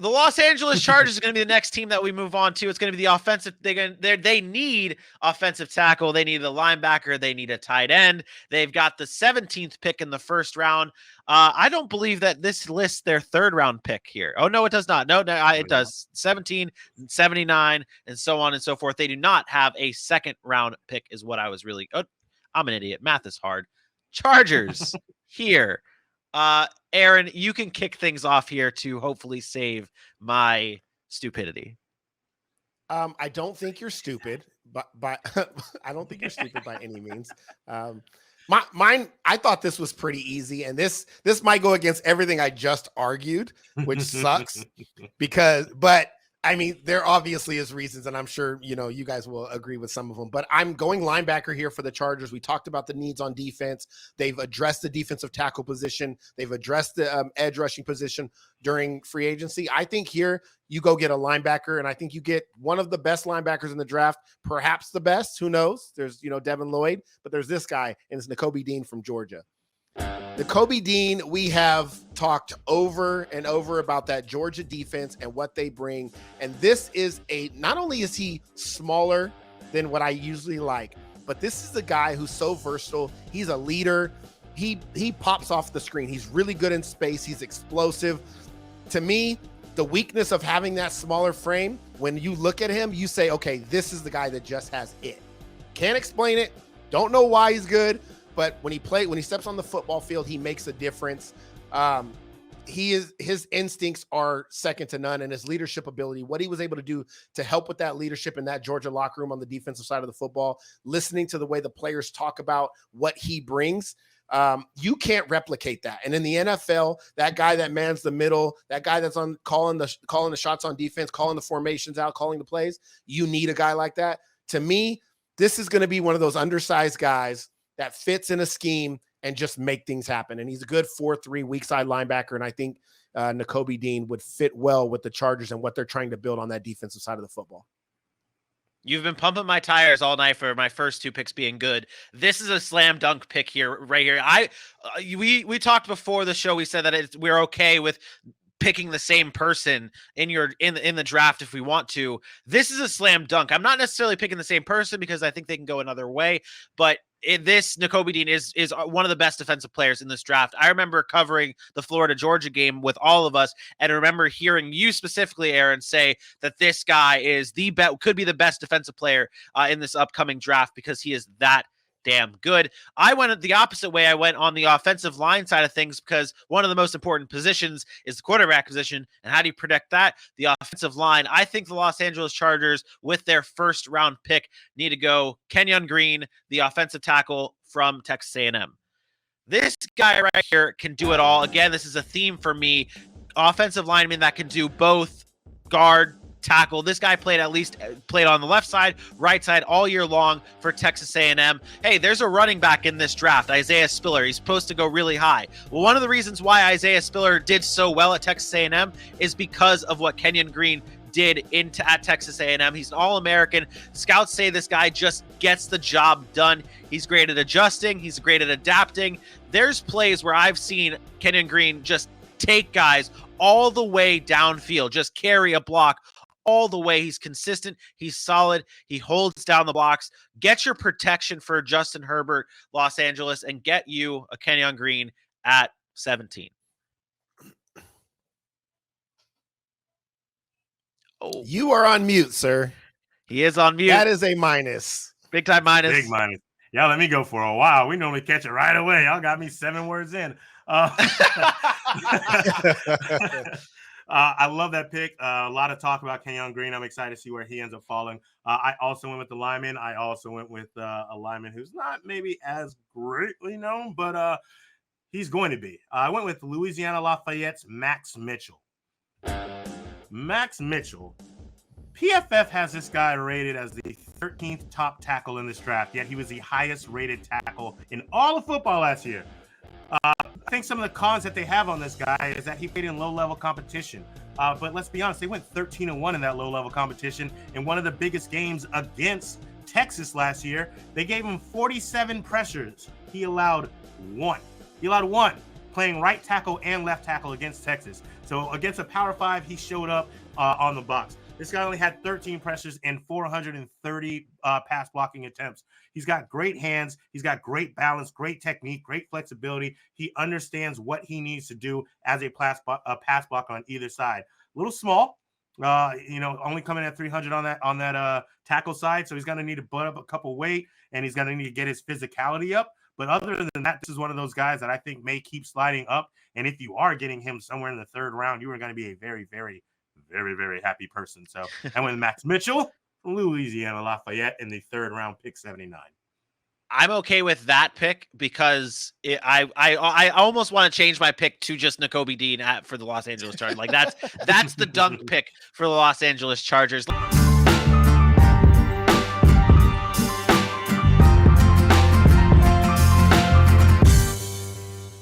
The Los Angeles Chargers is going to be the next team that we move on to. It's going to be the offensive. They need offensive tackle. They need a linebacker. They need a tight end. They've got the 17th pick in the first round. I don't believe that this lists their third round pick here. Oh, no, it does not. No, it does. 17, 79, and so on and so forth. They do not have a second round pick is what I was really. Oh, I'm an idiot. Math is hard. Chargers here. Aaron, you can kick things off here to hopefully save my stupidity. I don't think you're stupid, but I don't think you're stupid by any means. Mine, I thought this was pretty easy, and this might go against everything I just argued, which sucks but I mean, there obviously is reasons, and I'm sure, you guys will agree with some of them, but I'm going linebacker here for the Chargers. We talked about the needs on defense. They've addressed the defensive tackle position. They've addressed the edge rushing position during free agency. I think here you go get a linebacker, and I think you get one of the best linebackers in the draft, perhaps the best. Who knows? There's, Devin Lloyd, but there's this guy, and it's Nakobe Dean from Georgia. Nakobe Dean, we have talked over and over about that Georgia defense and what they bring. And this is not only is he smaller than what I usually like, but this is a guy who's so versatile. He's a leader. He pops off the screen. He's really good in space. He's explosive. To me, the weakness of having that smaller frame, when you look at him, you say, okay, this is the guy that just has it. Can't explain it. Don't know why he's good. But when he steps on the football field, he makes a difference. His instincts are second to none, and his leadership ability, what he was able to do to help with that leadership in that Georgia locker room on the defensive side of the football, listening to the way the players talk about what he brings, you can't replicate that. And in the NFL, that guy that mans the middle, that guy that's on calling the shots on defense, calling the formations out, calling the plays, you need a guy like that. To me, this is going to be one of those undersized guys that fits in a scheme and just make things happen. And he's a good 4-3 weak side linebacker. And I think Nakobe Dean would fit well with the Chargers and what they're trying to build on that defensive side of the football. You've been pumping my tires all night for my first two picks being good. This is a slam dunk pick here, right here. We talked before the show. We said that we're okay with picking the same person in the draft if we want to. This is a slam dunk. I'm not necessarily picking the same person because I think they can go another way, but this Nakobe Dean is one of the best defensive players in this draft. I remember covering the Florida-Georgia game with all of us, and I remember hearing you specifically, Aaron, say that this guy is could be the best defensive player in this upcoming draft because he is that damn good. I went the opposite way. I went on the offensive line side of things because one of the most important positions is the quarterback position. And how do you protect that? The offensive line. I think the Los Angeles Chargers, with their first round pick, need to go KENYON Green, the offensive tackle from Texas A&M. This guy right here can do it all. Again, this is a theme for me. Offensive lineman that can do both guard, tackle. This guy played on the left side, right side all year long for Texas A&M. Hey, there's a running back in this draft, Isaiah Spiller. He's supposed to go really high. Well, one of the reasons why Isaiah Spiller did so well at Texas A&M is because of what KENYON Green did at Texas A&M. He's an All-American. Scouts say this guy just gets the job done. He's great at adjusting. He's great at adapting. There's plays where I've seen KENYON Green just take guys all the way downfield, just carry a block all the way. He's consistent. He's solid. He holds down the blocks. Get your protection for Justin Herbert, Los Angeles, and get you a KENYON Green at 17. Oh, you are on mute, sir. He is on mute. That is a minus. Big time minus. Big minus. Yeah, let me go for a while. We normally catch it right away. Y'all got me 7 words in. I love that pick. A lot of talk about KENYON Green. I'm excited to see where he ends up falling. I also went with the lineman. I also went with a lineman who's not maybe as greatly known, but he's going to be. I went with Louisiana Lafayette's Max Mitchell. Max Mitchell. PFF has this guy rated as the 13th top tackle in this draft, yet he was the highest rated tackle in all of football last year. I think some of the cons that they have on this guy is that he played in low-level competition. But let's be honest, they went 13-1 in that low-level competition. In one of the biggest games against Texas last year, they gave him 47 pressures. He allowed one. playing right tackle and left tackle against Texas. So against a Power 5, he showed up on the box. This guy only had 13 pressures and 430 pass blocking attempts. He's got great hands. He's got great balance, great technique, great flexibility. He understands what he needs to do as a pass block on either side. A little small, only coming at 300 on that tackle side. So he's going to need to butt up a couple weight, and he's going to need to get his physicality up. But other than that, this is one of those guys that I think may keep sliding up. And if you are getting him somewhere in the third round, you are going to be a very, very, very, very happy person. So I went with Max Mitchell from Louisiana Lafayette in the third round, pick 79. I'm okay with that pick because I almost want to change my pick to just Nakobe Dean for the Los Angeles Chargers. Like that's the dunk pick for the Los Angeles Chargers.